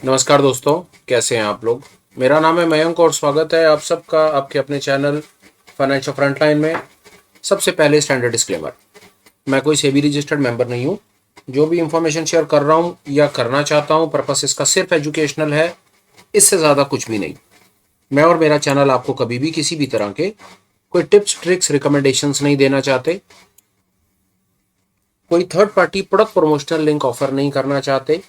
नमस्कार दोस्तों, कैसे हैं आप लोग। मेरा नाम है मयंक और स्वागत है आप सबका आपके अपने चैनल फाइनेंशियल फ्रंटलाइन में। सबसे पहले स्टैंडर्ड डिस्क्लेमर, मैं कोई सेबी रजिस्टर्ड मेंबर नहीं हूं। जो भी इंफॉर्मेशन शेयर कर रहा हूं या करना चाहता हूं, पर्पस इसका सिर्फ एजुकेशनल है, इससे ज़्यादा कुछ भी नहीं। मैं और मेरा चैनल आपको कभी भी किसी भी तरह के कोई टिप्स ट्रिक्स रिकमेंडेशंस नहीं देना चाहते, कोई third party product promotional link offer नहीं करना चाहते,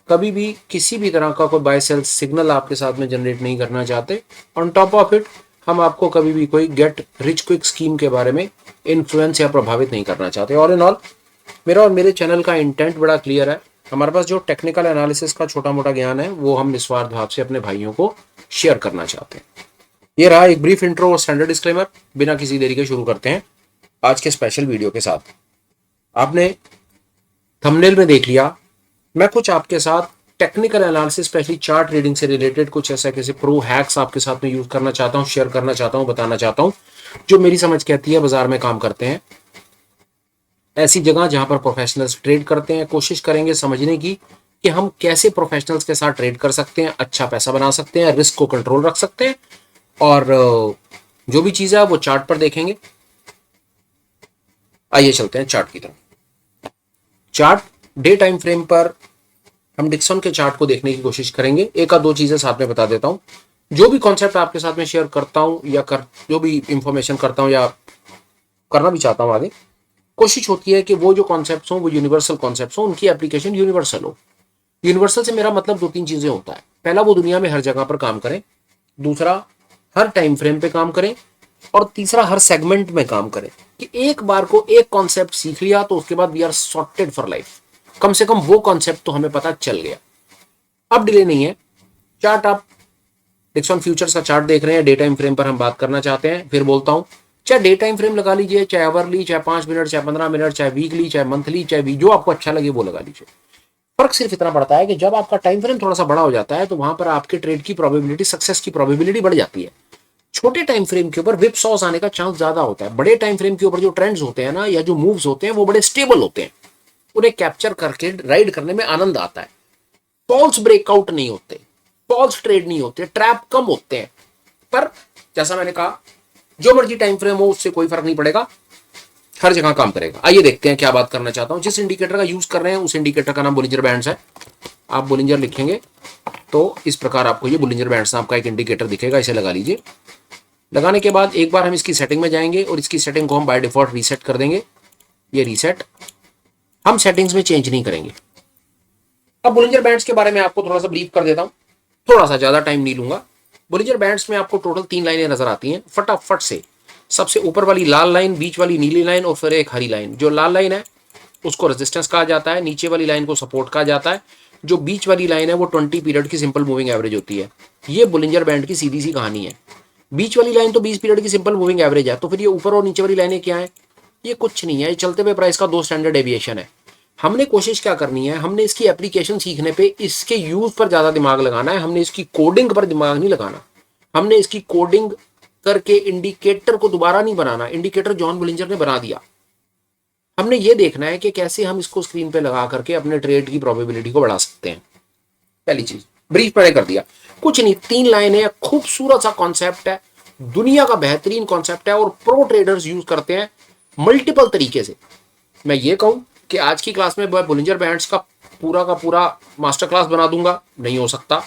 कभी भी किसी भी तरह का कोई बाय सेल सिग्नल आपके साथ में जनरेट नहीं करना चाहते। ऑन टॉप ऑफ इट, हम आपको कभी भी कोई गेट रिच क्विक स्कीम के बारे में इन्फ्लुएंस या प्रभावित नहीं करना चाहते। ऑल इन ऑल, मेरा और मेरे चैनल का इंटेंट बड़ा क्लियर है। हमारे पास जो टेक्निकल एनालिसिस का छोटा मोटा ज्ञान है वो हम निस्वार्थ भाव से अपने भाइयों को शेयर करना चाहते हैं। ये रहा एक ब्रीफ इंट्रो और स्टैंडर्ड डिस्क्लेमर। बिना किसी देरी के शुरू करते हैं आज के स्पेशल वीडियो के साथ। आपने थंबनेल में देख लिया, मैं कुछ आपके साथ technical analysis specially chart reading से रिलेटेड कुछ ऐसा कैसे प्रो हैक्स आपके साथ में यूज करना चाहता हूं, शेयर करना चाहता हूं, बताना चाहता हूं, जो मेरी समझ कहती है बाजार में काम करते हैं। ऐसी जगह जहां पर प्रोफेशनल्स ट्रेड करते हैं, कोशिश करेंगे समझने की कि हम कैसे प्रोफेशनल्स के साथ ट्रेड कर सकते हैं, अच्छा पैसा बना सकते हैं, रिस्क को कंट्रोल रख सकते हैं, और जो भी चीज़ है वो चार्ट पर देखेंगे। आइए चलते हैं चार्ट की तरफ। चार्ट डे टाइम फ्रेम पर हम डिक्सन के चार्ट को देखने की कोशिश करेंगे। एक आध दो चीजें साथ में बता देता हूं। जो भी कॉन्सेप्ट आपके साथ में शेयर करता हूं या जो भी इंफॉर्मेशन करता हूं या करना भी चाहता हूं आगे, कोशिश होती है कि वो जो कॉन्सेप्ट हो वो यूनिवर्सल कॉन्सेप्ट हो, उनकी एप्लीकेशन यूनिवर्सल हो। यूनिवर्सल से मेरा मतलब दो तीन चीजें होता है। पहला, वो दुनिया में हर जगह पर काम करें। दूसरा, हर टाइम फ्रेम पे काम करें। और तीसरा, हर सेगमेंट में काम करें। कि एक बार को एक कॉन्सेप्ट सीख लिया तो उसके बाद we are sorted for life. कम से कम वो कॉन्सेप्ट तो हमें पता चल गया। अब डिले नहीं है। चार्ट आप डिक्सन फ्यूचर्स का चार्ट देख रहे हैं, डे टाइम फ्रेम पर हम बात करना चाहते हैं। फिर बोलता हूं, चाहे डे टाइम फ्रेम लगा लीजिए, चाहे आवरली, चाहे 5 मिनट, चाहे 15 मिनट, चाहे वीकली, चाहे मंथली, चाहे वीक, जो आपको अच्छा लगे वो लगा लीजिए। फर्क सिर्फ इतना पड़ता है कि जब आपका टाइम फ्रेम थोड़ा सा बड़ा हो जाता है तो वहां पर आपके ट्रेड की प्रोबेबिलिटी, सक्सेस की प्रोबेबिलिटी बढ़ जाती है। छोटे टाइम फ्रेम के ऊपर विप सॉस आने का चांस ज्यादा होता है। बड़े टाइम फ्रेम के ऊपर जो ट्रेंड्स होते हैं ना, या जो मूव्स होते हैं, वो बड़े स्टेबल होते हैं। उन्हें कैप्चर करके राइड करने में आनंद आता है। फॉल्स ब्रेकआउट नहीं होते, फॉल्स ट्रेड नहीं होते, ट्रैप कम होते हैं। पर जैसा मैंने कहा, जो मर्जी टाइम फ्रेम हो उससे कोई फर्क नहीं पड़ेगा, हर जगह काम करेगा। आइए देखते हैं क्या बात करना चाहता हूं। जिस इंडिकेटर का यूज कर रहे हैं उस इंडिकेटर का नाम बोलिंजर बैंड्स है। आप बोलिंजर लिखेंगे तो इस प्रकार आपको ये बोलिंजर बैंड्स नाम का एक इंडिकेटर दिखेगा। इसे लगा लीजिए। लगाने के बाद एक बार हम इसकी सेटिंग में जाएंगे और इसकी सेटिंग को हम बाय डिफॉल्ट रीसेट कर देंगे। ये रीसेट, हम सेटिंग्स में चेंज नहीं करेंगे। अब बोलिंजर बैंड्स के बारे में आपको थोड़ा सा ब्रीफ कर देता हूं, थोड़ा सा, ज्यादा टाइम नहीं लूंगा। बोलिंजर बैंड्स में आपको टोटल 3 लाइनें नजर आती हैं फटाफट से। सबसे ऊपर वाली लाल लाइन, बीच वाली नीली लाइन और फिर एक हरी लाइन। जो लाल लाइन है उसको रेजिस्टेंस कहा जाता है, नीचे वाली लाइन को सपोर्ट कहा जाता है। जो बीच वाली लाइन है वो 20 पीरियड की सिंपल मूविंग एवरेज होती है। ये बोलिंजर बैंड की सीधी सी कहानी है। बीच वाली लाइन तो 20 पीरियड की सिंपल मूविंग एवरेज है। तो फिर ये ऊपर और नीचे वाली लाइनें क्या है? ये कुछ नहीं है, ये चलते हुए प्राइस का 2 स्टैंडर्ड डेविएशन है। हमने कोशिश क्या करनी है, हमने इसकी एप्लीकेशन सीखने पे इसके यूज पर ज्यादा दिमाग लगाना है। हमने इसकी कोडिंग पर दिमाग नहीं लगाना। हमने इसकी कोडिंग करके इंडिकेटर को दोबारा नहीं बनाना। इंडिकेटर जॉन बोलिंजर ने बना दिया। हमने ये देखना है कि कैसे हम इसको स्क्रीन पे लगा करके अपने ट्रेड की प्रोबेबिलिटी को बढ़ा सकते हैं। पहली चीज, ब्रीफ मैंने कर दिया। कुछ नहीं, 3 लाइनें, खूबसूरत सा कॉन्सेप्ट है, दुनिया का बेहतरीन कॉन्सेप्ट है और प्रो ट्रेडर्स यूज करते हैं मल्टीपल तरीके से। मैं ये कहूं कि आज की क्लास में बोलिंजर बैंड्स का पूरा मास्टर क्लास बना दूंगा, नहीं हो सकता।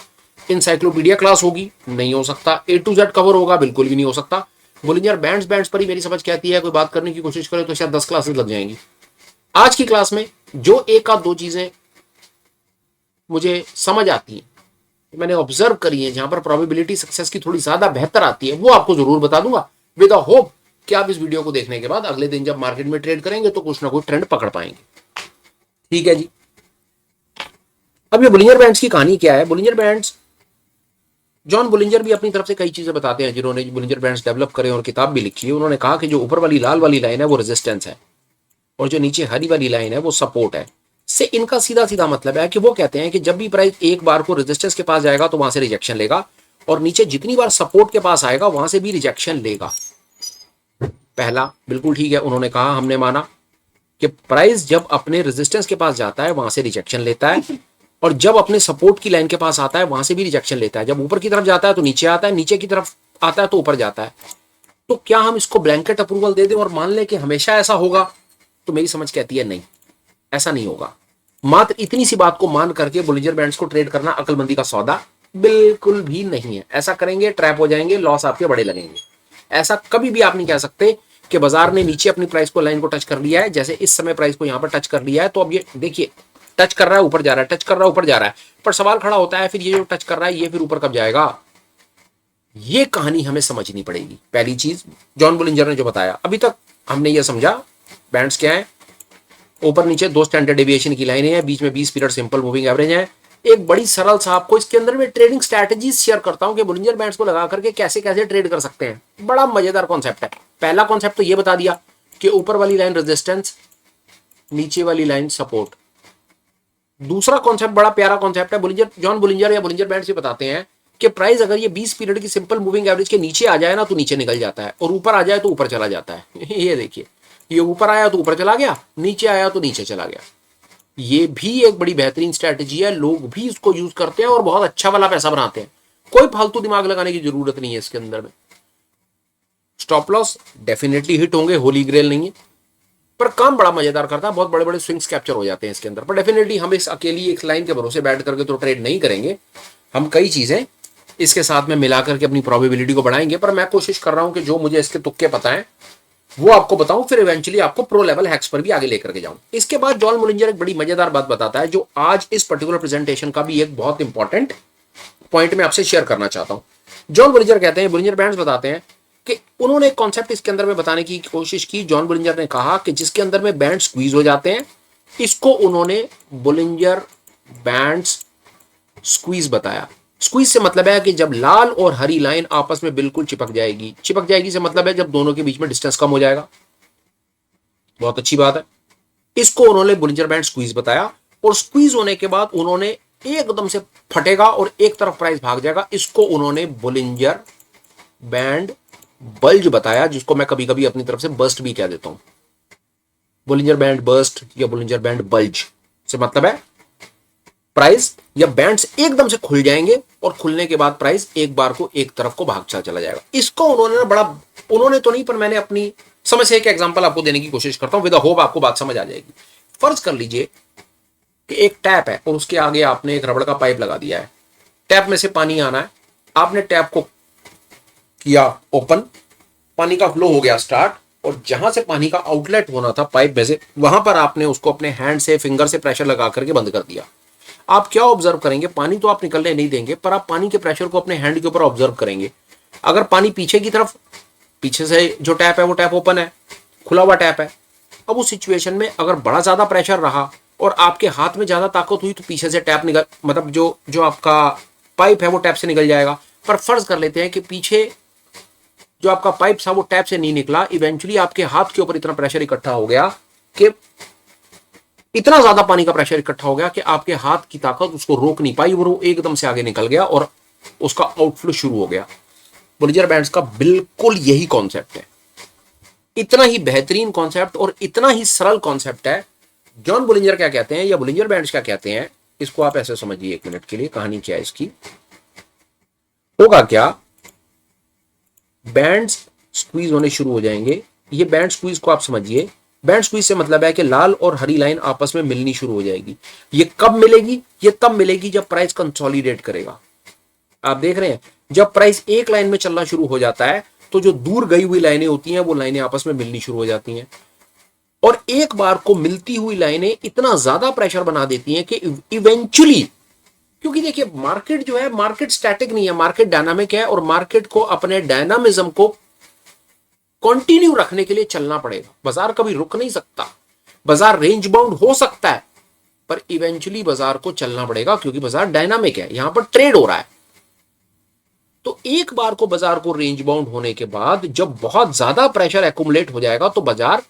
इंसाइक्लोपीडिया क्लास होगी, नहीं हो सकता। A to Z कवर होगा, बिल्कुल भी नहीं हो सकता। बोलिंजर बैंड्स पर ही मेरी समझ कहती है, कोई बात करने की कोशिश करे तो शायद 10 क्लासेस लग जाएंगी। आज की क्लास में जो एक आध दो चीजें मुझे समझ आती हैं, मैंने ऑब्जर्व करी है, जहां पर प्रोबेबिलिटी सक्सेस की थोड़ी ज्यादा बेहतर आती है, वो आपको जरूर बता दूंगा, विद अ होप कि आप इस वीडियो को देखने के बाद अगले दिन जब मार्केट में ट्रेड करेंगे तो कुछ ना कुछ ट्रेंड पकड़ पाएंगे। ठीक है जी। अब ये बोलिंजर बैंड्स की कहानी क्या है? बोलिंजर बैंड्स, जॉन बोलिंजर भी अपनी तरफ से कई चीजें बताते हैं, जिन्होंने बोलिंजर बैंड्स डेवलप करे और किताब भी लिखी है। उन्होंने कहा कि जो ऊपर वाली लाल वाली लाइन है वो रेजिस्टेंस है और जो नीचे हरी वाली लाइन है वो सपोर्ट है। से इनका सीधा सीधा मतलब है कि वो कहते हैं कि जब भी प्राइस एक बार को रेजिस्टेंस के पास जाएगा तो वहां से रिजेक्शन लेगा और नीचे जितनी बार सपोर्ट के पास आएगा वहां से भी रिजेक्शन लेगा। पहला बिल्कुल ठीक है, उन्होंने कहा, हमने माना कि प्राइस जब अपने रेजिस्टेंस के पास जाता है वहां से रिजेक्शन लेता है और जब अपने सपोर्ट की लाइन के पास आता है वहां से भी रिजेक्शन लेता है, जब ऊपर की तरफ जाता है तो नीचे आता है, नीचे की तरफ आता है तो ऊपर जाता है। तो क्या हम इसको ब्लैंकेट अप्रूवल दे दें और मान लें कि हमेशा ऐसा होगा? तो मेरी समझ कहती है नहीं, ऐसा नहीं होगा। मात्र इतनी सी बात को मान करके बोलिंजर बैंड्स को ट्रेड करना अकलमंदी का सौदा बिल्कुल भी नहीं है। ऐसा करेंगे ट्रैप हो जाएंगे, लॉस आपके बड़े लगेंगे। ऐसा कभी भी आप नहीं कह सकते कि बाजार ने नीचे अपनी प्राइस को, लाइन को टच कर लिया है, जैसे इस समय प्राइस को यहां पर टच कर लिया है, तो अब ये देखिए टच कर रहा है ऊपर जा रहा है, टच कर रहा है ऊपर जा रहा है, पर सवाल खड़ा होता है फिर ये जो टच कर रहा है ये फिर ऊपर कब जाएगा? ये कहानी हमें समझनी पड़ेगी। पहली चीज जॉन बोलिंजर ने जो बताया, अभी तक हमने ये समझा बैंड्स क्या है, ऊपर नीचे दो स्टैंडर्ड डेविएशन की लाइनें हैं, बीच में 20 पीरियड सिंपल मूविंग एवरेज है। एक बड़ी सरल सा आपको इसके अंदर में ट्रेडिंग स्ट्रैटेजीज शेयर करता हूं कि बोलिंजर बैंड्स को लगा करके कैसे कैसे ट्रेड कर सकते हैं। बड़ा मजेदार कॉन्सेप्ट है। पहला कॉन्सेप्ट तो ये बता दिया कि ऊपर वाली लाइन रेजिस्टेंस, नीचे वाली लाइन सपोर्ट। दूसरा कॉन्सेप्ट बड़ा प्यारा कॉन्सेप्ट है, बोलिंजर जॉन बोलिंजर या बोलिंजर बैंड्स ये बताते हैं कि प्राइस अगर ये 20 पीरियड की सिंपल मूविंग एवरेज के नीचे आ जाए ना तो नीचे निकल जाता है, और ऊपर आ जाए तो ऊपर चला जाता है। ये देखिए, ये ऊपर आया तो ऊपर चला गया, नीचे आया तो नीचे चला गया। ये भी एक बड़ी बेहतरीन स्ट्रैटेजी है, लोग भी इसको यूज करते हैं और बहुत अच्छा वाला पैसा बनाते हैं। कोई फालतू दिमाग लगाने की जरूरत नहीं है इसके अंदर में। स्टॉप लॉस डेफिनेटली हिट होंगे, होली ग्रेल नहीं है, पर काम बड़ा मजेदार करता है। बहुत बड़े बड़े स्विंग्स कैप्चर हो जाते हैं इसके अंदर। पर डेफिनेटली हम इस अकेली एक लाइन के भरोसे बैठ करके तो ट्रेड नहीं करेंगे, हम कई चीजें इसके साथ में मिला करके अपनी प्रोबेबिलिटी को बढ़ाएंगे। पर मैं कोशिश कर रहा हूं कि जो मुझे इसके तुक्के पता है वो आपको बताऊं, फिर इवेंचुअली आपको प्रो लेवल हैक्स पर भी आगे लेकर के जाऊं। इसके बाद जॉन बोलिंजर एक बड़ी मजेदार बात बताता है, जो आज इस पर्टिकुलर प्रेजेंटेशन का भी एक बहुत इंपॉर्टेंट पॉइंट में आपसे शेयर करना चाहता हूं। जॉन बोलिंजर कहते हैं, बोलिंजर बैंड्स बताते हैं कि उन्होंने एक कॉन्सेप्ट इसके अंदर में बताने की कोशिश की। जॉन बोलिंजर ने कहा कि जिसके अंदर में बैंड स्क्वीज हो जाते हैं, इसको उन्होंने बोलिंजर बैंड्स स्क्वीज बताया। स्क्वीज से मतलब है कि जब लाल और हरी लाइन आपस में बिल्कुल चिपक जाएगी। चिपक जाएगी से मतलब है जब दोनों के बीच में डिस्टेंस कम हो जाएगा। बहुत अच्छी बात है। इसको उन्होंने बोलिंजर बैंड स्क्वीज बताया, और स्क्वीज होने के बाद उन्होंने एकदम से फटेगा और एक तरफ प्राइस भाग जाएगा, इसको उन्होंने बोलिंजर बैंड बल्ज बताया, जिसको मैं कभी कभी अपनी तरफ से बस्ट भी कह देता हूं। बोलिंजर बैंड बस्ट या बोलिंजर बैंड बल्ज से मतलब है प्राइस या बैंड्स एकदम से खुल जाएंगे और खुलने के बाद प्राइस एक बार को एक तरफ को भागता चला जाएगा। इसको उन्होंने बड़ा, उन्होंने तो नहीं, पर मैंने अपनी समझ से एक एग्जांपल आपको देने की कोशिश करता हूं, विद होप आपको बात समझ आ जाएगी। फर्ज कर लीजिए कि एक टैप है और उसके आगे आपने एक रबड़ का पाइप लगा दिया है। टैप में से पानी आना है, आपने टैप को किया ओपन, पानी का फ्लो हो गया स्टार्ट, और जहां से पानी का आउटलेट होना था पाइप में से, वहां पर आपने उसको अपने हैंड से, फिंगर से प्रेशर लगा करके बंद कर दिया। आप क्या ऑब्जर्व करेंगे? पानी तो आप निकलने नहीं देंगे, पर आप पानी के प्रेशर को अपने हैंड के ऊपर ऑब्जर्व करेंगे। अगर पानी पीछे की तरफ, पीछे से जो टैप है वो टैप ओपन है, खुला हुआ टैप है, अब उस सिचुएशन में अगर बड़ा ज्यादा प्रेशर रहा और आपके हाथ में ज्यादा ताकत हुई तो पीछे से टैप निकल, मतलब जो आपका पाइप है वो टैप से निकल जाएगा। पर फर्ज कर लेते हैं कि पीछे जो आपका पाइप था वो टैप से नहीं निकला, इवेंचुअली आपके हाथ के ऊपर इतना प्रेशर इकट्ठा हो गया कि इतना ज्यादा पानी का प्रेशर इकट्ठा हो गया कि आपके हाथ की ताकत उसको रोक नहीं पाई, वो एकदम से आगे निकल गया और उसका आउटफ्लो शुरू हो गया। बोलिंजर बैंड्स का बिल्कुल यही कॉन्सेप्ट है। इतना ही बेहतरीन कॉन्सेप्ट और इतना ही सरल कॉन्सेप्ट है। जॉन बोलिंजर क्या कहते हैं या बोलिंजर बैंड्स क्या कहते हैं, इसको आप ऐसे समझिए एक मिनट के लिए। कहानी क्या है इसकी, होगा क्या, बैंड्स स्क्वीज होने शुरू हो जाएंगे। ये बैंड स्क्वीज को आप समझिए, बैंड स्क्वीज से मतलब है कि लाल और हरी लाइन आपस में मिलनी शुरू हो जाएगी। ये कब मिलेगी? ये तब मिलेगी जब प्राइस कंसोलिडेट करेगा। आप देख रहे हैं, जब प्राइस एक लाइन में चलना शुरू हो जाता है तो जो दूर गई हुई लाइनें होती हैं वो लाइनें आपस में मिलनी शुरू हो जाती हैं, और एक बार को मिलती हुई लाइनें इतना ज्यादा प्रेशर बना देती हैं कि इवेंचुअली, क्योंकि देखिए मार्केट जो है, मार्केट स्टैटिक नहीं है, मार्केट डायनामिक है, और मार्केट को अपने डायनामिज्म को कंटिन्यू रखने के लिए चलना पड़ेगा। बाजार कभी रुक नहीं सकता, बाजार रेंज बाउंड हो सकता है, पर इवेंचुअली बाजार को चलना पड़ेगा, क्योंकि बाजार डायनामिक है, यहां पर ट्रेड हो रहा है। तो एक बार को बाजार को रेंज बाउंड होने के बाद जब बहुत ज्यादा प्रेशर एक्यूमुलेट हो जाएगा तो बाजार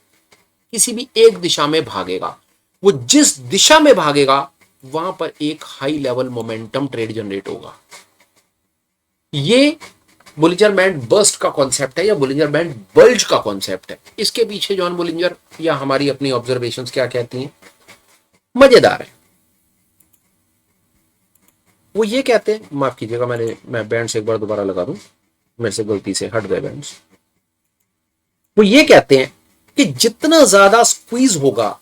किसी भी एक दिशा में भागेगा। वो जिस दिशा में भागेगा वहां पर एक high level momentum trade generate होगा। ये बोलिंजर बैंड बर्स्ट का कॉन्सेप्ट है या बोलिंजर बैंड बल्ज का कॉन्सेप्ट है। इसके पीछे जॉन बोलिंजर या हमारी अपनी ऑब्जर्वेशंस क्या कहती हैं, मजेदार है। वो ये कहते हैं, माफ कीजिएगा मैं बैंड्स एक बार दोबारा लगा दूं, मेरे से गलती से हट गए बैंड्स। वो ये कहते हैं कि जितना ज्यादा स्क्वीज होगा,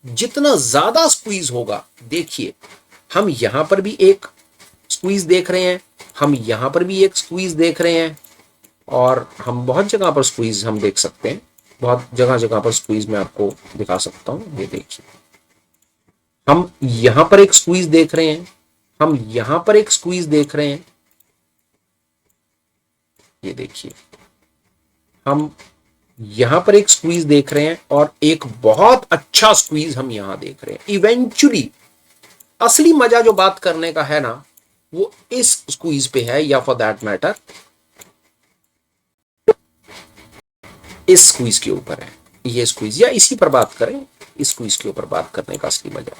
जितना ज्यादा स्क्वीज होगा, देखिए हम यहां पर भी एक स्क्वीज देख रहे हैं, हम यहां पर भी एक स्क्वीज देख रहे हैं, और हम बहुत जगह पर स्क्वीज हम देख सकते हैं, बहुत जगह जगह पर स्क्वीज मैं आपको दिखा सकता हूं। ये देखिए हम यहां पर एक स्क्वीज देख रहे हैं, हम यहां पर एक स्क्वीज देख रहे हैं, ये देखिए हम यहां पर एक स्क्वीज देख रहे हैं, और एक बहुत अच्छा स्क्वीज हम यहां देख रहे हैं। इवेंचुअली असली मजा जो बात करने का है ना, वो इस स्क्वीज पे है, या फॉर दैट मैटर इस स्क्वीज के ऊपर है। ये स्क्वीज, या इसी पर बात करें, इस स्क्वीज के ऊपर बात करने का असली मजा।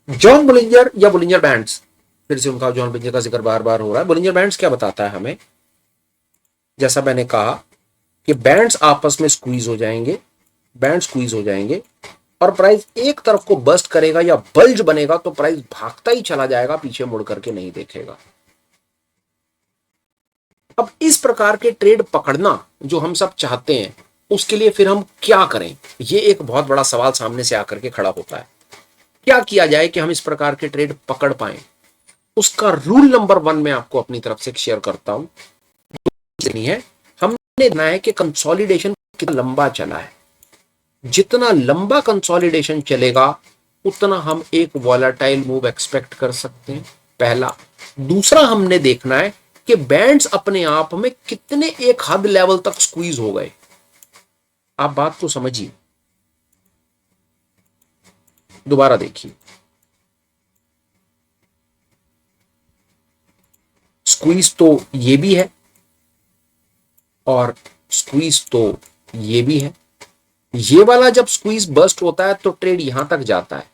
जॉन बुलिंजर या बुलिंजर बैंड्स, फिर से उनका जॉन बुलिंजर का जिक्र बार बार हो रहा है। बुलिंजर बैंड्स क्या बताता है हमें, जैसा मैंने कहा कि बैंड्स आपस में स्क्वीज हो जाएंगे, बैंड स्क्वीज हो जाएंगे, और प्राइस एक तरफ को बस्ट करेगा या बल्ज बनेगा तो प्राइस भागता ही चला जाएगा, पीछे मुड़ करके नहीं देखेगा। अब इस प्रकार के ट्रेड पकड़ना जो हम सब चाहते हैं, उसके लिए फिर हम क्या करें, ये एक बहुत बड़ा सवाल सामने से आकर के खड़ा होता है। क्या किया जाए कि हम इस प्रकार के ट्रेड पकड़ पाए? उसका रूल नंबर 1 मैं आपको अपनी तरफ से शेयर करता हूं। है हमने देखना है कि कंसोलिडेशन कितना लंबा चला है। जितना लंबा कंसोलिडेशन चलेगा उतना हम एक वॉलेटाइल मूव एक्सपेक्ट कर सकते हैं, पहला। दूसरा हमने देखना है कि बैंड्स अपने आप में कितने एक हद लेवल तक स्क्वीज हो गए। आप बात को समझिए, दोबारा देखिए, स्क्वीज तो ये भी है और स्क्वीज तो ये भी है। ये वाला जब स्क्वीज बस्ट होता है तो ट्रेड यहां तक जाता है,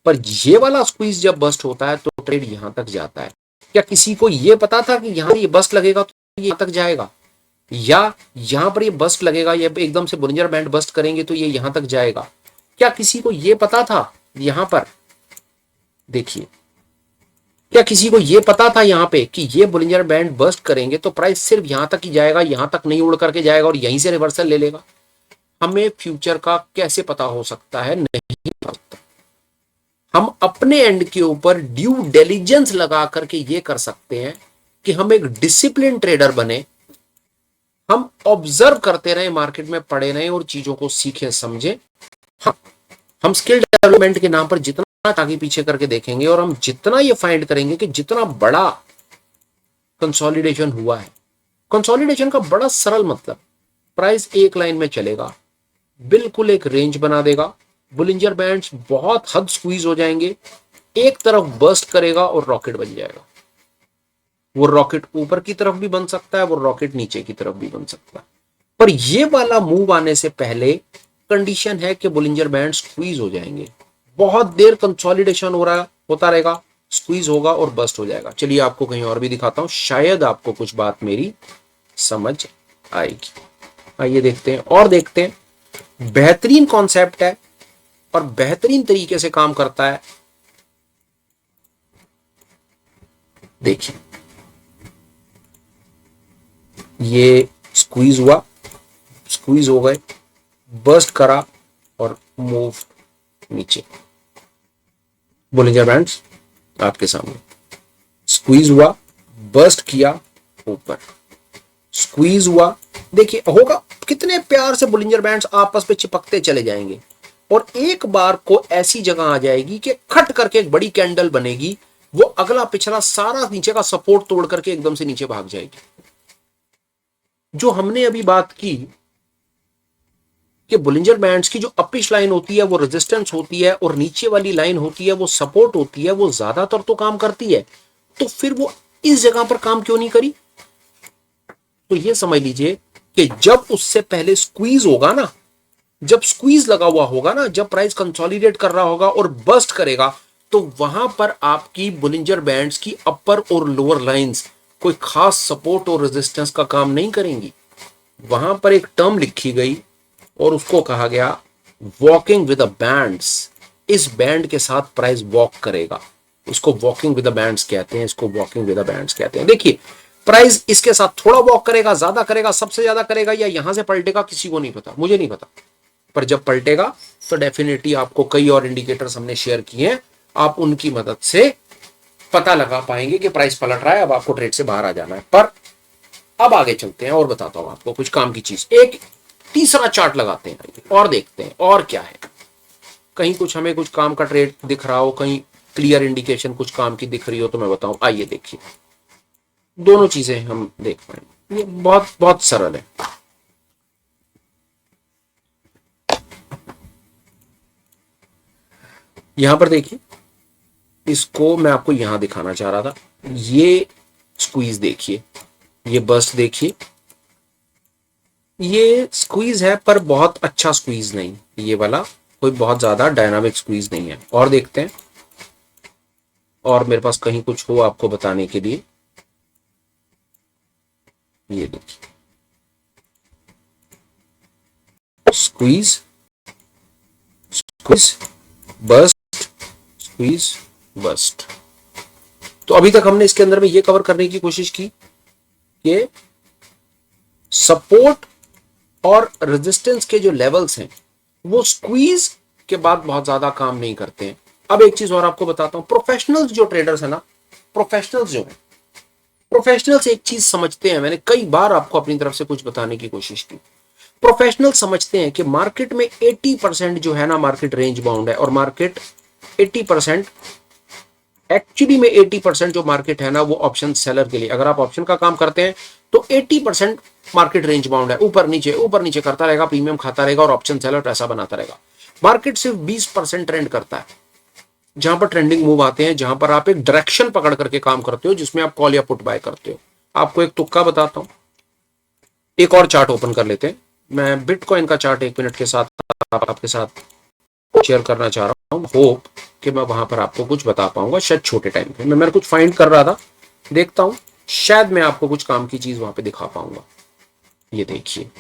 पर ये वाला स्क्वीज जब बस्ट होता है तो ट्रेड यहां तक जाता है। क्या किसी को यह पता था कि यहां ये बस्ट लगेगा तो ये यहां तक जाएगा, या यहां पर ये बस्ट लगेगा, या एकदम से बुलिंजर बैंड बस्ट करेंगे तो ये यहां तक जाएगा? क्या किसी को यह पता था? यहां पर देखिए, क्या किसी को यह पता था यहां पे कि ये बुलिंजर बैंड बस्ट करेंगे तो प्राइस सिर्फ यहां तक ही जाएगा, यहां तक नहीं उड़ करके जाएगा और यहीं से रिवर्सल ले लेगा? हमें फ्यूचर का कैसे पता हो सकता है? नहीं पता सकता। हम अपने एंड के ऊपर ड्यू डिलिजेंस लगा करके ये कर सकते हैं कि हम एक डिसिप्लिन ट्रेडर बने, हम ऑब्जर्व करते रहे, मार्केट में पड़े रहे और चीजों को सीखें समझें। हम स्किल डेवलपमेंट के नाम पर जितना आगे पीछे करके देखेंगे और हम जितना ये फाइंड करेंगे कि जितना बड़ा कंसोलिडेशन हुआ है, कंसोलिडेशन का बड़ा सरल मतलब, प्राइस एक लाइन में चलेगा, बिल्कुल एक रेंज बना देगा, बुलिंजर बैंड्स बहुत हद स्क्वीज हो जाएंगे, एक तरफ बर्स्ट करेगा और रॉकेट बन जाएगा। वो रॉकेट ऊपर की तरफ भी बन सकता है, वो रॉकेट नीचे की तरफ भी बन सकता है, पर ये वाला मूव आने से पहले कंडीशन है कि बुलिंजर बैंड स्क्वीज हो जाएंगे। बहुत देर कंसोलिडेशन होता रहेगा, स्क्वीज होगा और बस्ट हो जाएगा। चलिए आपको कहीं और भी दिखाता हूं, शायद आपको कुछ बात मेरी समझ आएगी। आइए देखते हैं और देखते हैं। बेहतरीन कॉन्सेप्ट है और बेहतरीन तरीके से काम करता है। देखिए, ये स्क्वीज हुआ, स्क्वीज हो गए, बर्स्ट करा और मूव नीचे। बुलिंजर बैंड्स आपके सामने, स्क्वीज हुआ, बर्स्ट किया ऊपर, स्क्वीज हुआ। देखिए होगा कितने प्यार से बुलिंजर बैंड्स आपस में चिपकते चले जाएंगे और एक बार को ऐसी जगह आ जाएगी कि खट करके एक बड़ी कैंडल बनेगी, वो अगला पिछला सारा नीचे का सपोर्ट तोड़ करके एकदम से नीचे भाग जाएगी। जो हमने अभी बात की कि बुलिंजर बैंड्स की जो अपिश लाइन होती है वो रेजिस्टेंस होती है और नीचे वाली लाइन होती है वो सपोर्ट होती है, वो ज्यादातर तो काम करती है, तो फिर वो इस जगह पर काम क्यों नहीं करी? तो ये समझ लीजिए कि जब उससे पहले स्क्वीज होगा ना, जब स्क्वीज लगा हुआ होगा ना, जब प्राइस कंसोलिडेट कर रहा होगा और बस्ट करेगा, तो वहां पर आपकी बुलिंजर बैंड्स की अपर और लोअर लाइंस कोई खास सपोर्ट और रेजिस्टेंस का काम नहीं करेंगी। वहां पर एक टर्म लिखी गई और उसको कहा गया वॉकिंग विद अ बैंड्स। इस बैंड के साथ प्राइस वॉक करेगा। इसको वॉकिंग विद द बैंड्स कहते हैं, इसको वॉकिंग विद द बैंड्स कहते हैं। देखिए प्राइस इसके साथ थोड़ा वॉक करेगा, ज्यादा करेगा, सबसे ज्यादा करेगा, या यहां से पलटेगा, किसी को नहीं पता, मुझे नहीं पता। पर जब पलटेगा तो डेफिनेटली आपको कई और इंडिकेटर्स हमने शेयर किए हैं, आप उनकी मदद से पता लगा पाएंगे कि प्राइस पलट रहा है, अब आपको ट्रेड से बाहर आ जाना है। पर अब आगे चलते हैं और बताता हूं आपको कुछ काम की चीज। एक तीसरा चार्ट लगाते हैं और देखते हैं और क्या है, कहीं कुछ हमें कुछ काम का ट्रेड दिख रहा हो, कहीं क्लियर इंडिकेशन कुछ काम की दिख रही हो तो मैं बताऊं। आइए देखिए, दोनों चीजें हम देख पाएंगे, ये बहुत बहुत सरल है। यहां पर देखिए, इसको मैं आपको यहां दिखाना चाह रहा था, ये स्क्वीज देखिए, ये बस्ट देखिए, ये स्क्वीज है पर बहुत अच्छा स्क्वीज नहीं, ये वाला कोई बहुत ज्यादा डायनामिक स्क्वीज नहीं है। और देखते हैं, और मेरे पास कहीं कुछ हो आपको बताने के लिए, ये देखिए squeeze, squeeze bust, squeeze bust. तो अभी तक हमने इसके अंदर में ये कवर करने की कोशिश की कि सपोर्ट और रेजिस्टेंस के जो लेवल्स हैं वो स्क्वीज के बाद बहुत ज्यादा काम नहीं करते हैं। अब एक चीज और आपको बताता हूं, प्रोफेशनल्स जो ट्रेडर्स है ना, प्रोफेशनल्स जो है, प्रोफेशनल्स एक चीज समझते हैं, मैंने कई बार आपको अपनी तरफ से कुछ बताने की कोशिश की। प्रोफेशनल समझते हैं कि मार्केट में 80% जो है ना मार्केट रेंज बाउंड है, और मार्केट 80%, एक्चुअली में 80% जो मार्केट है ना वो ऑप्शन सेलर के लिए, अगर आप ऑप्शन का काम करते हैं तो 80% मार्केट रेंज बाउंड है, ऊपर नीचे करता रहेगा, प्रीमियम खाता रहेगा और ऑप्शन सेलर पैसा बनाता रहेगा। मार्केट सिर्फ 20% ट्रेंड करता है, जहां पर ट्रेंडिंग मूव आते हैं, जहां पर आप एक डायरेक्शन पकड़ करके काम करते हो, जिसमें आप कॉल या पुट बाय करते हो। आपको एक तुक्का बताता हूं, एक और चार्ट ओपन कर लेते हैं। मैं बिटकॉइन का चार्ट 1 मिनट के साथ आपके साथ शेयर करना चाह रहा हूं, होप कि मैं वहां पर आपको कुछ बता पाऊंगा, शायद छोटे टाइम पे। मैं कुछ फाइंड कर रहा था, देखता हूं शायद मैं आपको कुछ काम की चीज वहां पे दिखा पाऊंगा। ये देखिए,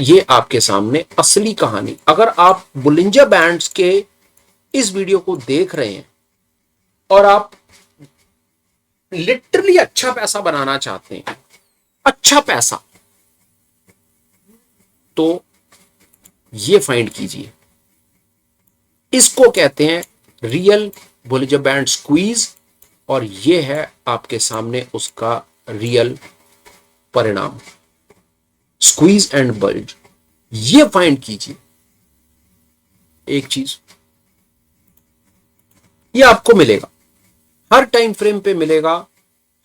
ये आपके सामने असली कहानी। अगर आप बुलिंजर बैंड्स के इस वीडियो को देख रहे हैं और आप लिटरली अच्छा पैसा बनाना चाहते हैं, अच्छा पैसा, तो ये फाइंड कीजिए। इसको कहते हैं रियल बुलिंजर बैंड स्क्वीज, और ये है आपके सामने उसका रियल परिणाम, स्क्वीज एंड बल्ज। ये फाइंड कीजिए एक चीज, ये आपको मिलेगा, हर टाइम फ्रेम पे मिलेगा,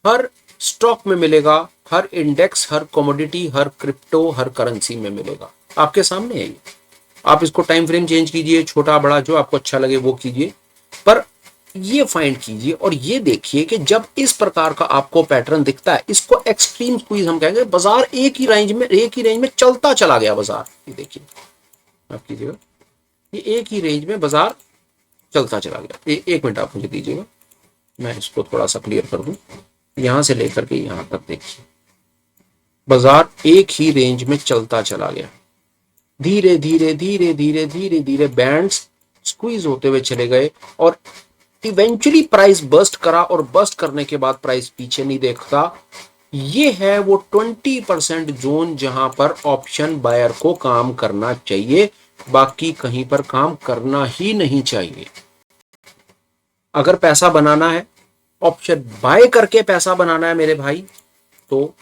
हर स्टॉक में मिलेगा, हर इंडेक्स, हर कमोडिटी, हर क्रिप्टो, हर करेंसी में मिलेगा, आपके सामने है ये। आप इसको टाइम फ्रेम चेंज कीजिए, छोटा बड़ा जो आपको अच्छा लगे वो कीजिए, पर ये फाइंड कीजिए और ये देखिए कि जब इस प्रकार का आपको पैटर्न दिखता है, इसको एक्सट्रीम स्क्वीज हम कहेंगे। बाजार एक ही रेंज में चलता चला गया बाजार, ये देखिए, आप कीजिएगा, ये एक ही रेंज में बाजार चलता चला गया। एक मिनट आप मुझे दीजिएगा, मैं इसको थोड़ा सा क्लियर कर दूं। यहां से लेकर के यहां तक देखिए, बाजार एक ही रेंज में चलता चला गया, धीरे धीरे धीरे धीरे धीरे धीरे बैंड्स स्क्वीज होते हुए चले गए, और इवेंचुअली प्राइस बस्ट करा, और बस्ट करने के बाद प्राइस पीछे नहीं देखता। ये है वो 20% जोन जहां पर ऑप्शन बायर को काम करना चाहिए, बाकी कहीं पर काम करना ही नहीं चाहिए। अगर पैसा बनाना है, ऑप्शन बाय करके पैसा बनाना है मेरे भाई, तो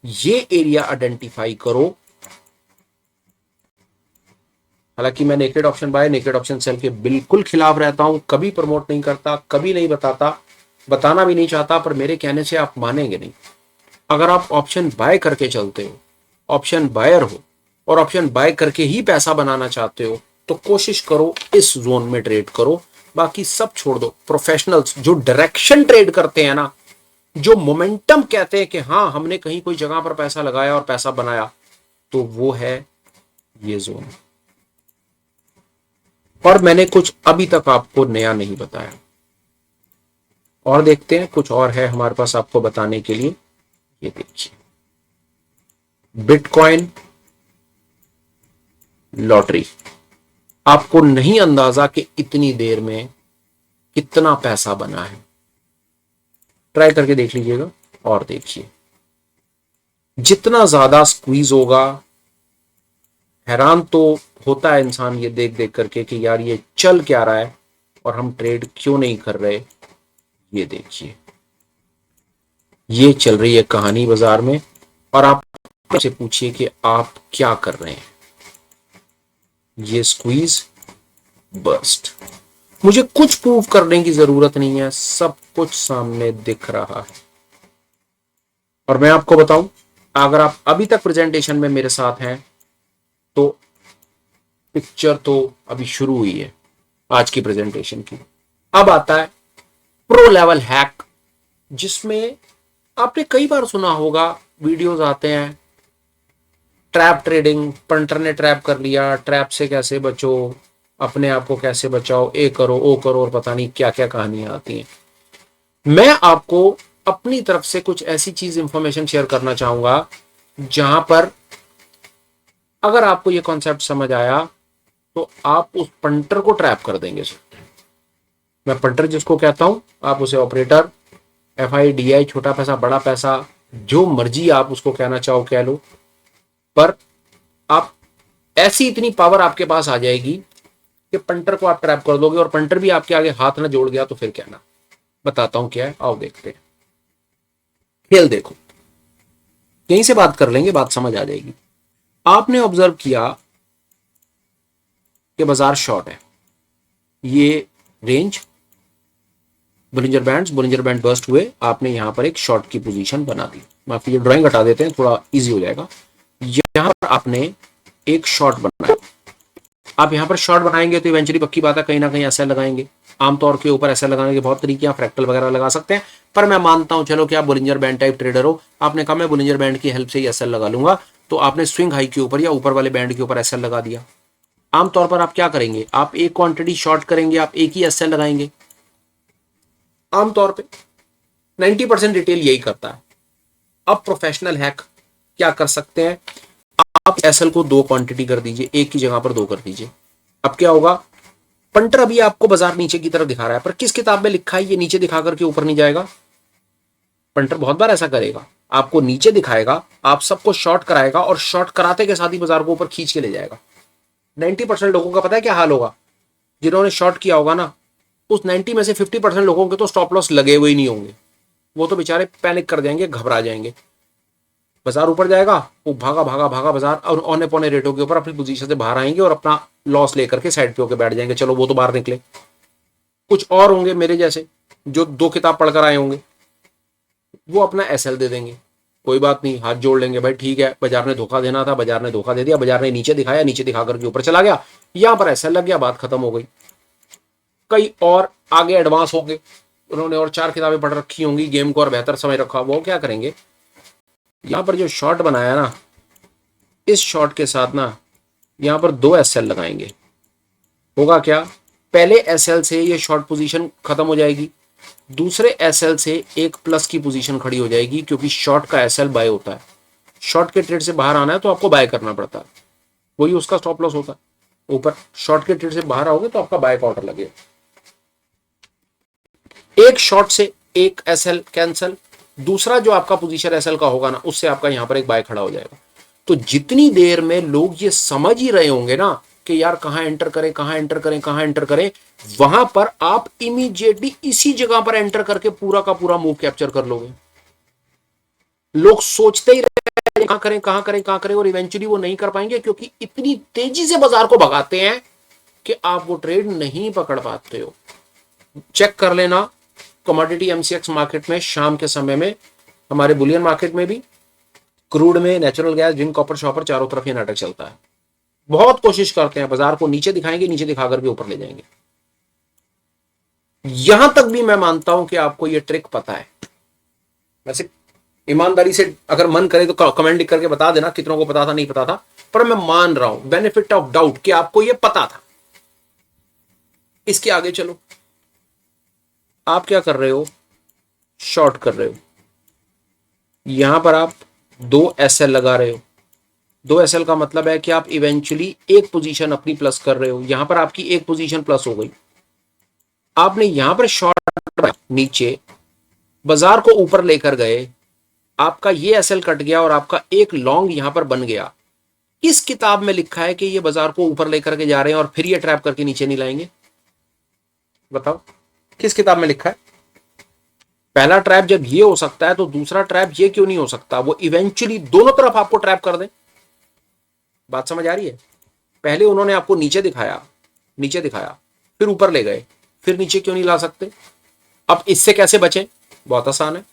ये एरिया आइडेंटिफाई करो। हालांकि मैं naked option buy, naked option sell के बिल्कुल खिलाफ रहता हूं, कभी प्रमोट नहीं करता, कभी नहीं बताता, बताना भी नहीं चाहता, पर मेरे कहने से आप मानेंगे नहीं। अगर आप ऑप्शन बाय करके चलते हो, ऑप्शन बायर हो, और ऑप्शन बाय करके ही पैसा बनाना चाहते हो, तो कोशिश करो इस जोन में ट्रेड करो, बाकी सब छोड़ दो। प्रोफेशनल्स जो डायरेक्शन ट्रेड करते हैं ना, जो मोमेंटम कहते हैं कि हाँ हमने कहीं कोई जगह पर पैसा लगाया और पैसा बनाया, तो वो है ये जोन। और मैंने कुछ अभी तक आपको नया नहीं बताया, और देखते हैं कुछ और है हमारे पास आपको बताने के लिए। ये देखिए, बिटकॉइन लॉटरी, आपको नहीं अंदाजा कि इतनी देर में कितना पैसा बना है। ट्राई करके देख लीजिएगा और देखिए जितना ज्यादा स्क्वीज होगा, हैरान तो होता है इंसान ये देख देख करके कि यार ये चल क्या रहा है और हम ट्रेड क्यों नहीं कर रहे। ये देखिए ये चल रही है कहानी बाजार में और आप से पूछिए कि आप क्या कर रहे हैं। ये स्क्वीज बर्स्ट, मुझे कुछ प्रूव करने की जरूरत नहीं है, सब कुछ सामने दिख रहा है। और मैं आपको बताऊं, अगर आप अभी तक प्रेजेंटेशन में मेरे साथ हैं तो पिक्चर तो अभी शुरू हुई है आज की प्रेजेंटेशन की। अब आता है प्रो लेवल हैक, जिसमें आपने कई बार सुना होगा, वीडियोस आते हैं ट्रैप ट्रेडिंग, पंटर ने ट्रैप कर लिया, ट्रैप से कैसे बचो, अपने आप को कैसे बचाओ, ए करो ओ करो और पता नहीं क्या क्या कहानियां आती हैं। मैं आपको अपनी तरफ से कुछ ऐसी चीज इंफॉर्मेशन शेयर करना चाहूंगा जहां पर अगर आपको ये कॉन्सेप्ट समझ आया तो आप उस पंटर को ट्रैप कर देंगे सर। मैं पंटर जिसको कहता हूं, आप उसे ऑपरेटर, FIDI, छोटा पैसा बड़ा पैसा, जो मर्जी आप उसको कहना चाहो कह लो, पर आप ऐसी इतनी पावर आपके पास आ जाएगी कि पंटर को आप ट्रैप कर दोगे और पंटर भी आपके आगे हाथ ना जोड़ गया तो फिर कहना। बताता हूं क्या है, आओ देखते हैं। खेल देखो, यहीं से बात कर लेंगे, बात समझ आ जाएगी। आपने ऑब्जर्व किया कि बाजार शॉर्ट है, ये रेंज बोलिंजर बैंड बर्स्ट हुए, आपने यहां पर एक शॉर्ट की पोजीशन बना दी। माफी, ये ड्राइंग हटा देते हैं, थोड़ा इजी हो जाएगा। यहां पर आपने एक शॉर्ट बनाया, आप यहां पर शॉर्ट बनाएंगे तो इवेंचुअली पक्की बात है कहीं ना कहीं ऐसा लगाएंगे। आमतौर के ऊपर ऐसा लगाने के बहुत तरीके हैं, फ्रैक्टल वगैरह लगा सकते हैं, पर मैं मानता हूं चलो कि आप बोलिंजर बैंड टाइप ट्रेडर हो, आपने कहा मैं बोलिंजर बैंड की हेल्प से ही एसएल लगा लूंगा, तो आपने स्विंग हाई के ऊपर या ऊपर वाले बैंड के ऊपर एसएल लगा दिया। आमतौर पर आप क्या करेंगे, आप एक क्वांटिटी शॉर्ट करेंगे, आप एक ही एसएल लगाएंगे। आमतौर पे 90% रिटेल यही करता है। अब प्रोफेशनल हैक क्या कर सकते हैं, आप एसएल को 2 क्वांटिटी कर दीजिए, एक की जगह पर 2 कर दीजिए। अब क्या होगा, पंटर अभी आपको बाजार नीचे की तरफ दिखा रहा है, पर किस किताब में लिखा है ये नीचे दिखा करके ऊपर नहीं जाएगा। पंटर बहुत बार ऐसा करेगा, आपको नीचे दिखाएगा, आप सबको शॉर्ट कराएगा और शॉर्ट कराते के साथ ही बाजार को ऊपर खींच के ले जाएगा। 90% लोगों का पता है क्या हाल होगा, जिन्होंने शॉर्ट किया होगा ना, उस 90 में से 50% लोगों के तो स्टॉप लॉस लगे हुए ही नहीं होंगे। वो तो बेचारे पैनिक कर जाएंगे, घबरा जाएंगे। बाजार ऊपर जाएगा, वो भागा भागा भागा बाजार और औने पौने रेटों के ऊपर अपनी पोजीशन से बाहर आएंगे और अपना लॉस लेकर के साइड पे होकर बैठ जाएंगे। चलो वो तो बाहर निकले। कुछ और होंगे मेरे जैसे जो 2 किताब पढ़कर आए होंगे, वो अपना एसएल दे देंगे, कोई बात नहीं, हाथ जोड़ लेंगे, भाई ठीक है बाजार ने धोखा देना था, बाजार ने धोखा दे दिया, बाजार ने नीचे दिखाया, नीचे दिखा करके ऊपर चला गया, यहां पर एसएल लग गया, बात खत्म हो गई। कई और आगे एडवांस होंगे, उन्होंने और 4 किताबें पढ़ रखी होंगी, गेम को और बेहतर समझ रखा, वो क्या करेंगे, यहां पर जो शॉर्ट बनाया ना, इस शॉर्ट के साथ ना यहां पर 2 एसएल लगाएंगे। होगा क्या, पहले एसएल से ये शॉर्ट पोजीशन खत्म हो जाएगी, दूसरे एसएल से एक प्लस की पोजीशन खड़ी हो जाएगी, क्योंकि शॉर्ट का एसएल बाय होता है। शॉर्ट के ट्रेड से बाहर आना है तो आपको बाय करना पड़ता है, वही उसका स्टॉप लॉस होता है। ऊपर शॉर्ट के ट्रेड से बाहर आओगे तो आपका बाय का ऑर्डर लगेगा। एक शॉर्ट से एक एसएल कैंसल, दूसरा जो आपका पोजीशन एसएल का होगा ना, उससे आपका यहां पर एक बाय खड़ा हो जाएगा। तो जितनी देर में लोग ये समझ ही रहे होंगे ना कि यार कहां एंटर करें, कहां एंटर करें, कहां एंटर करें, वहां पर आप इमीडिएटली इसी जगह पर एंटर करके पूरा का पूरा मूव कैप्चर कर लोगे। लोग सोचते ही रहे कहां करें कहां करें कहां करें, और इवेंचुअली वो नहीं कर पाएंगे, क्योंकि इतनी तेजी से बाजार को भगाते हैं कि आप वो ट्रेड नहीं पकड़ पाते हो। चेक कर लेना कमोडिटी MCX मार्केट में शाम के समय में, हमारे बुलियन मार्केट में भी, क्रूड में, natural gas, zinc, copper, shopper, चारों तरफ ये नाटक चलता है। बहुत कोशिश करते हैं, बाजार को नीचे दिखाएंगे, नीचे दिखाकर भी ऊपर ले जाएंगे। यहां तक भी मैं मानता हूं कि आपको ये ट्रिक पता है। वैसे ईमानदारी से अगर मन करे तो कमेंट लिख करके बता देना कितनों को पता था, नहीं पता था, पर मैं मान रहा हूं बेनिफिट ऑफ डाउट कि आपको ये पता था। इसके आगे चलो, आप क्या कर रहे हो, शॉर्ट कर रहे हो, यहां पर आप 2 एसएल लगा रहे हो। 2 एसएल का मतलब है कि आप इवेंचुअली एक पोजीशन अपनी प्लस कर रहे हो। यहां पर आपकी एक पोजीशन प्लस हो गई, आपने यहां पर शॉर्ट नीचे, बाजार को ऊपर लेकर गए, आपका ये एसएल कट गया और आपका एक लॉन्ग यहां पर बन गया। किस किताब में लिखा है कि ये बाजार को ऊपर लेकर के जा रहे हैं और फिर ये ट्रैप करके नीचे नहीं लाएंगे? बताओ किस किताब में लिखा है? पहला ट्रैप जब ये हो सकता है तो दूसरा ट्रैप ये क्यों नहीं हो सकता? वो इवेंचुअली दोनों तरफ आपको ट्रैप कर दे। बात समझ आ रही है? पहले उन्होंने आपको नीचे दिखाया, फिर ऊपर ले गए, फिर नीचे क्यों नहीं ला सकते? अब इससे कैसे बचें? बहुत आसान है,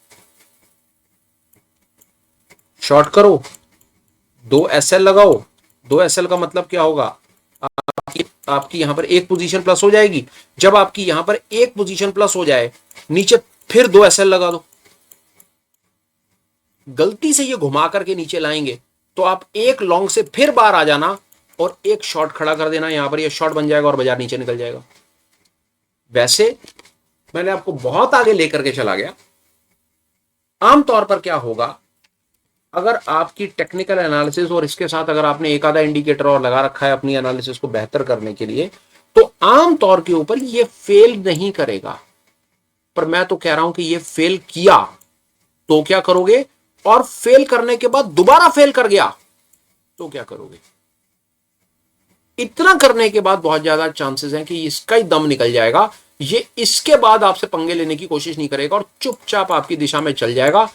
शॉर्ट करो, 2 एसएल लगाओ। 2 एसएल का मतलब क्या होगा? आपकी यहां पर एक पोजीशन प्लस हो जाएगी। जब आपकी यहां पर एक पोजीशन प्लस हो जाए, नीचे फिर 2 एसएल लगा दो। गलती से ये घुमा करके नीचे लाएंगे तो आप एक लॉन्ग से फिर बाहर आ जाना और एक शॉर्ट खड़ा कर देना, यहां पर ये शॉर्ट बन जाएगा और बाजार नीचे निकल जाएगा। वैसे मैंने आपको बहुत आगे लेकर के चला गया। आमतौर पर क्या होगा, अगर आपकी टेक्निकल एनालिसिस और इसके साथ अगर आपने एक आधा इंडिकेटर और लगा रखा है अपनी एनालिसिस को बेहतर करने के लिए, तो आमतौर के ऊपर ये फेल नहीं करेगा। पर मैं तो कह रहा हूं कि ये फेल किया तो क्या करोगे? और फेल करने के बाद दोबारा फेल कर गया तो क्या करोगे? इतना करने के बाद बहुत ज्यादा चांसेस हैं कि इसका ही दम निकल जाएगा। ये इसके बाद आपसे पंगे लेने की कोशिश नहीं करेगा और चुपचाप आपकी दिशा में चल जाएगा।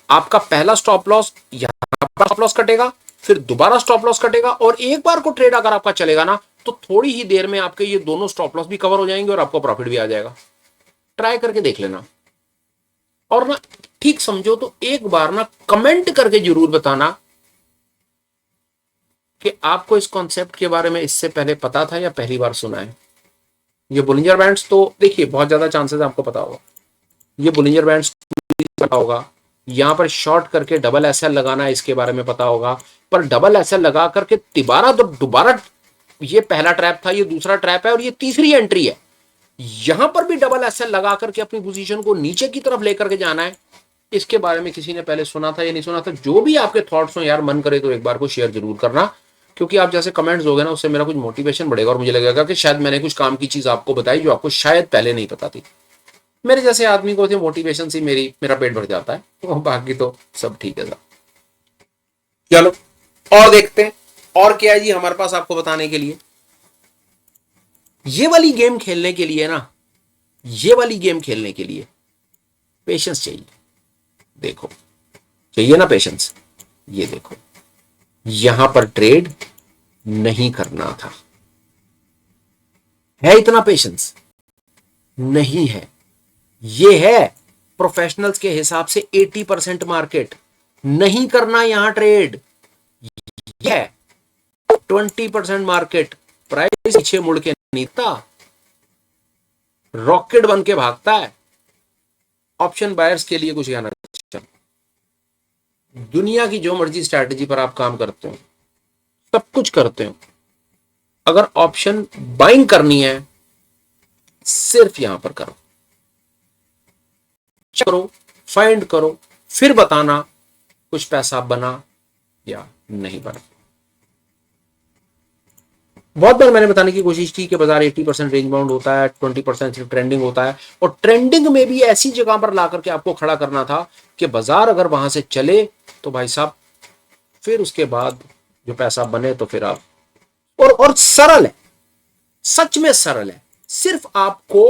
आपका पहला स्टॉप लॉस यहां पर स्टॉप लॉस कटेगा, फिर दोबारा स्टॉप लॉस कटेगा, और एक बार को ट्रेड अगर आपका चलेगा ना तो थोड़ी ही देर में आपके ये दोनों स्टॉप लॉस भी कवर हो जाएंगे और आपको प्रॉफिट भी आ जाएगा। ट्राई करके देख लेना, और ना ठीक समझो तो एक बार ना कमेंट करके जरूर बताना कि आपको इस कॉन्सेप्ट के बारे में इससे पहले पता था या पहली बार सुना है। ये बुलिंजर बैंड्स तो देखिए बहुत ज्यादा चांसेस आपको पता होगा, ये बुलिंजर बैंड्स पता होगा, यहां पर शॉर्ट करके डबल एसएल लगाना है इसके बारे में पता होगा। पर डबल एसएल लगा करके दोबारा ये पहला ट्रैप था, ये दूसरा ट्रैप है और ये तीसरी एंट्री है। यहां पर भी डबल एसएल लगा करके अपनी पोजीशन को नीचे की तरफ लेकर के जाना है। इसके बारे में किसी ने पहले सुना था या नहीं सुना था? जो भी आपके थॉट्स हो यार, मन करे तो एक बार को शेयर जरूर करना, क्योंकि आप जैसे कमेंट्स दोगे ना उससे मेरा कुछ मोटिवेशन बढ़ेगा और मुझे लगेगा कि शायद मैंने कुछ काम की चीज आपको बताई जो आपको शायद पहले नहीं पता थी। मेरे जैसे आदमी को मोटिवेशन से मेरा पेट भर जाता है, तो बाकी तो सब ठीक है साहब। चलो और देखते हैं और क्या है जी हमारे पास आपको बताने के लिए। ये वाली गेम खेलने के लिए ना, ये वाली गेम खेलने के लिए पेशेंस चाहिए। देखो चाहिए ना पेशेंस। ये देखो यहां पर ट्रेड नहीं करना था, है इतना पेशेंस? नहीं है। ये है प्रोफेशनल्स के हिसाब से 80% मार्केट। नहीं करना यहां ट्रेड। ये 20% मार्केट। प्राइस पीछे मुड़ के नहीं था, रॉकेट बन के भागता है। ऑप्शन बायर्स के लिए कुछ कहना, दुनिया की जो मर्जी स्ट्रैटेजी पर आप काम करते हो, सब कुछ करते हो, अगर ऑप्शन बाइंग करनी है सिर्फ यहां पर करो, फाइंड करो, फिर बताना कुछ पैसा बना या नहीं बना। बहुत बार मैंने बताने की कोशिश की कि बाजार 80% रेंज बाउंड होता है, 20% सिर्फ ट्रेंडिंग होता है, और ट्रेंडिंग में भी ऐसी जगह पर ला करके आपको खड़ा करना था कि बाजार अगर वहां से चले तो भाई साहब फिर उसके बाद जो पैसा बने तो फिर आप, और सरल है, सच में सरल है। सिर्फ आपको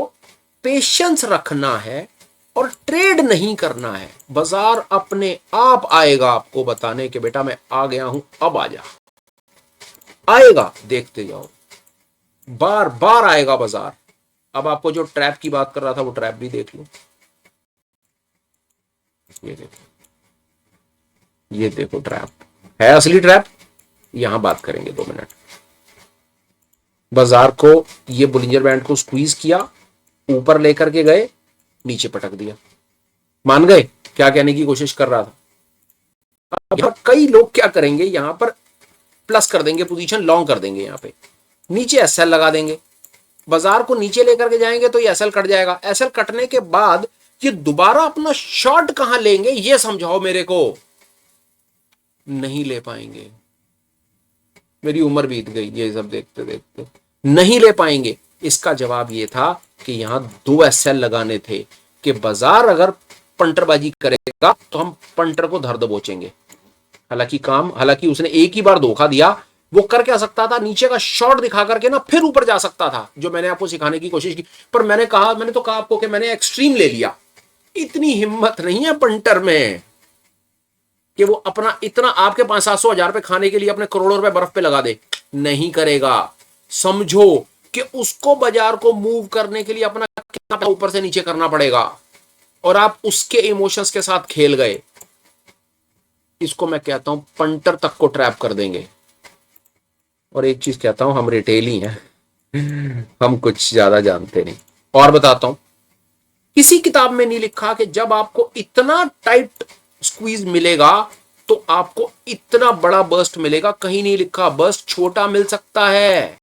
पेशेंस रखना है और ट्रेड नहीं करना है। बाजार अपने आप आएगा आपको बताने के बेटा मैं आ गया हूं, अब आ जा। आएगा, देखते जाओ, बार बार आएगा बाजार। अब आपको जो ट्रैप की बात कर रहा था वो ट्रैप भी देख लो। ये देखो, ये देखो ट्रैप है, असली ट्रैप। यहां बात करेंगे 2 मिनट। बाजार को ये बुलिंजर बैंड को स्क्वीज किया, ऊपर लेकर के गए, नीचे पटक दिया। मान गए क्या कहने की कोशिश कर रहा था? अब यहां कई लोग क्या करेंगे, यहां पर प्लस कर देंगे, पोजीशन लॉन्ग कर देंगे, यहां पे नीचे एसएल लगा देंगे, बाजार को नीचे लेकर के जाएंगे तो ये एसएल कट जाएगा। एसएल कटने के बाद ये दोबारा अपना शॉर्ट कहां लेंगे ये समझाओ मेरे को। नहीं ले पाएंगे, मेरी उम्र बीत गई ये सब देखते देखते, नहीं ले पाएंगे। इसका जवाब ये था कि यहां 2 SL लगाने थे कि बाजार अगर पंटरबाजी करेगा तो हम पंटर को धर दबोचेंगे। हालांकि उसने एक ही बार धोखा दिया, वो कर क्या सकता था, नीचे का शॉट दिखा करके ना फिर ऊपर जा सकता था, जो मैंने आपको सिखाने की कोशिश की। पर मैंने तो कहा आपको कि मैंने एक्सट्रीम ले लिया। इतनी हिम्मत नहीं है पंटर में कि वो अपना इतना आपके 500-700 हज़ार रुपए खाने के लिए अपने करोड़ों रुपए बर्फ पे लगा दे। नहीं करेगा। समझो कि उसको बाजार को मूव करने के लिए अपना कितना ऊपर से नीचे करना पड़ेगा, और आप उसके इमोशंस के साथ खेल गए। इसको मैं कहता हूं पंटर तक को ट्रैप कर देंगे। और एक चीज कहता हूं, हम रिटेल ही हैं, हम कुछ ज्यादा जानते नहीं। और बताता हूं, किसी किताब में नहीं लिखा कि जब आपको इतना टाइट स्क्वीज मिलेगा तो आपको इतना बड़ा बर्स्ट मिलेगा। कहीं नहीं लिखा। बर्स्ट छोटा मिल सकता है,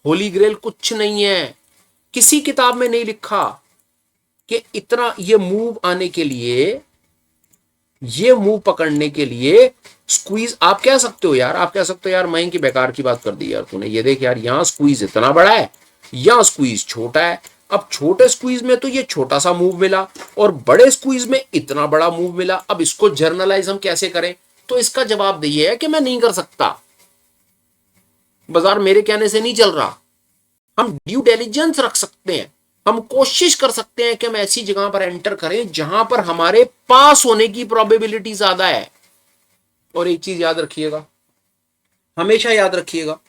होली ग्रेल कुछ नहीं है। किसी किताब में नहीं लिखा कि इतना ये मूव आने के लिए, ये मूव पकड़ने के लिए स्क्वीज। आप कह सकते हो यार मैं की बेकार की बात कर दी यार तूने। ये देख यार, यहां स्क्वीज इतना बड़ा है, यहां स्क्वीज छोटा है। अब छोटे स्क्वीज में तो ये छोटा सा मूव मिला और बड़े स्क्वीज में इतना बड़ा मूव मिला। अब इसको जर्नलाइज हम कैसे करें? तो इसका जवाब ये है कि मैं नहीं कर सकता। बाजार मेरे कहने से नहीं चल रहा। हम ड्यू डिलिजेंस रख सकते हैं, हम कोशिश कर सकते हैं कि हम ऐसी जगह पर एंटर करें जहां पर हमारे पास होने की प्रोबेबिलिटी ज्यादा है। और एक चीज याद रखिएगा, हमेशा याद रखिएगा,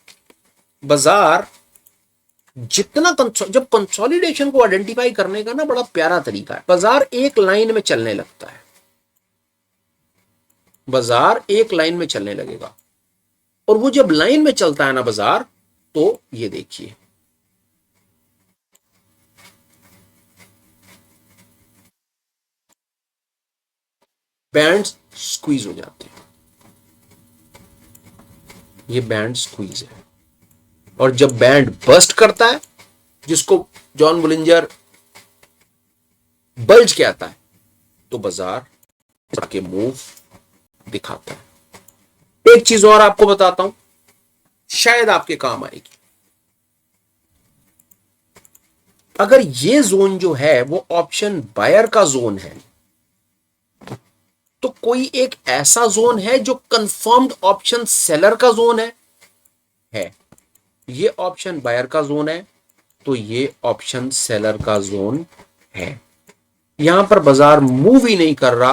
बाजार जितना जब कंसोलिडेशन को आइडेंटिफाई करने का ना बड़ा प्यारा तरीका है। बाजार एक लाइन में चलने लगता है, बाजार एक लाइन में चलने लगेगा। और वो जब लाइन में चलता है ना बाजार, तो ये देखिए, बैंड स्क्वीज हो जाते हैं। ये बैंड स्क्वीज है। और जब बैंड बस्ट करता है, जिसको जॉन बुलिंजर बल्ज कहता है, तो बाजार के मूव दिखाता है। एक चीज और आपको बताता हूं, शायद आपके काम आएगी। अगर ये जोन जो है वो ऑप्शन बायर का जोन है, तो कोई एक ऐसा जोन है जो कंफर्म्ड ऑप्शन सेलर का जोन है। ये ऑप्शन बायर का जोन है, तो ये ऑप्शन सेलर का जोन है। यहां पर बाजार मूव ही नहीं कर रहा,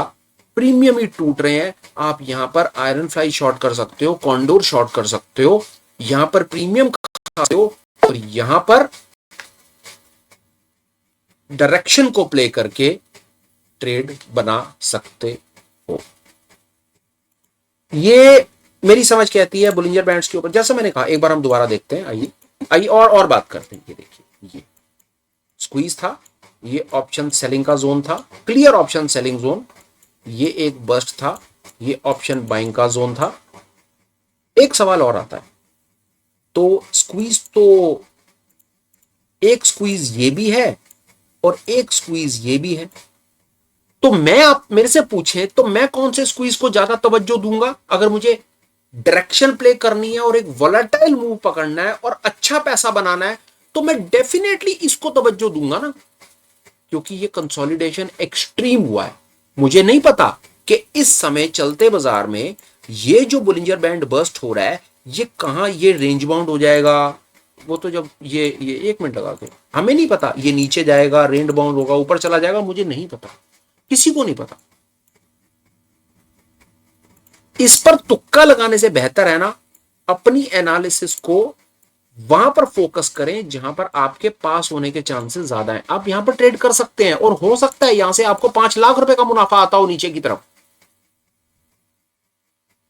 प्रीमियम ही टूट रहे हैं। आप यहां पर आयरन फ्लाई शॉर्ट कर सकते हो, कॉन्डोर शॉर्ट कर सकते हो, यहां पर प्रीमियम कर सकते हो, और यहां पर डायरेक्शन को प्ले करके ट्रेड बना सकते हो। ये मेरी समझ कहती है बुलिंजर बैंड्स के ऊपर। जैसा मैंने कहा, एक बार हम दोबारा देखते हैं। आइए और बात करते हैं। ये देखिए, ये स्क्वीज था, ये ऑप्शन सेलिंग का जोन था, क्लियर ऑप्शन सेलिंग जोन। ये एक बस्ट था, ये ऑप्शन बाइंग का जोन था। एक सवाल और आता है, तो स्क्वीज तो एक स्क्वीज ये भी है और एक स्क्वीज ये भी है। तो आप मेरे से पूछें तो मैं कौन से स्क्वीज को ज्यादा तवज्जो दूंगा? अगर मुझे डायरेक्शन प्ले करनी है और एक वोलेटाइल मूव पकड़ना है और अच्छा पैसा बनाना है, तो मैं डेफिनेटली इसको तवज्जो दूंगा ना, क्योंकि ये कंसोलिडेशन एक्सट्रीम हुआ है। मुझे नहीं पता कि इस समय चलते बाजार में ये जो बुलिंजर बैंड बर्स्ट हो रहा है, ये कहां ये रेंज बाउंड हो जाएगा। वो तो जब ये 1 मिनट लगा के, हमें नहीं पता ये नीचे जाएगा, रेंज बाउंड होगा, ऊपर चला जाएगा, मुझे नहीं पता, किसी को नहीं पता। इस पर तुक्का लगाने से बेहतर है ना, अपनी एनालिसिस को वहां पर फोकस करें जहां पर आपके पास होने के चांसेस ज्यादा हैं। आप यहां पर ट्रेड कर सकते हैं और हो सकता है यहां से आपको 5 लाख रुपए का मुनाफा आता हो नीचे की तरफ।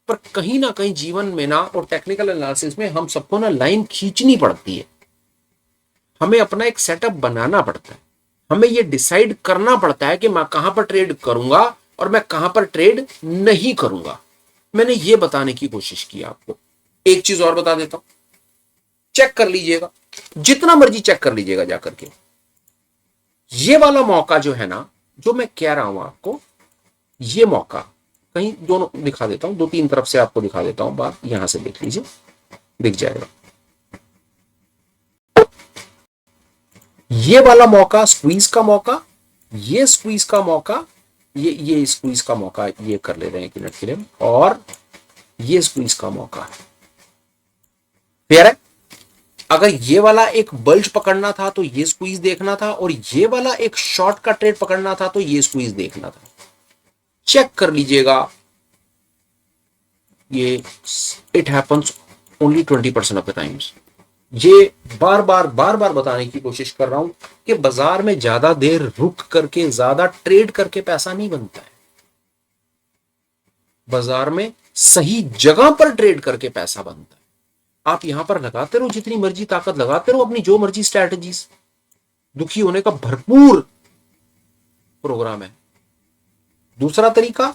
पर कहीं ना कहीं जीवन में ना, और टेक्निकल एनालिसिस में हम सबको ना लाइन खींचनी पड़ती है। हमें अपना एक सेटअप बनाना पड़ता है, हमें यह डिसाइड करना पड़ता है कि मैं कहां पर ट्रेड करूंगा और मैं कहां पर ट्रेड नहीं करूंगा। मैंने यह बताने की कोशिश की आपको। एक चीज और बता देता हूं, चेक कर लीजिएगा, जितना मर्जी चेक कर लीजिएगा जाकर के। ये वाला मौका जो है ना, जो मैं कह रहा हूं आपको, ये मौका कहीं दोनों दिखा देता हूं, 2-3 तरफ से आपको दिखा देता हूं। बात यहां से देख लीजिए, दिख जाएगा। ये वाला मौका स्क्वीज का मौका, ये स्क्वीज का मौका, ये स्क्वीज का मौका, ये कर ले रहे हैं 1 मिनट के लिए, और ये स्क्वीज का मौका। फेयर है? अगर ये वाला एक बल्ज पकड़ना था तो ये स्क्वीज देखना था, और ये वाला एक शॉर्ट का ट्रेड पकड़ना था तो ये स्क्वीज देखना था। चेक कर लीजिएगा, ये it happens only 20% of the times. ये बार बार बताने की कोशिश कर रहा हूं कि बाजार में ज्यादा देर रुक करके, ज्यादा ट्रेड करके पैसा नहीं बनता है। बाजार में सही जगह पर ट्रेड करके पैसा बनता है। आप यहां पर लगाते रहो जितनी मर्जी ताकत, लगाते रहो अपनी जो मर्जी स्ट्रैटेजीज, दुखी होने का भरपूर प्रोग्राम है। दूसरा तरीका,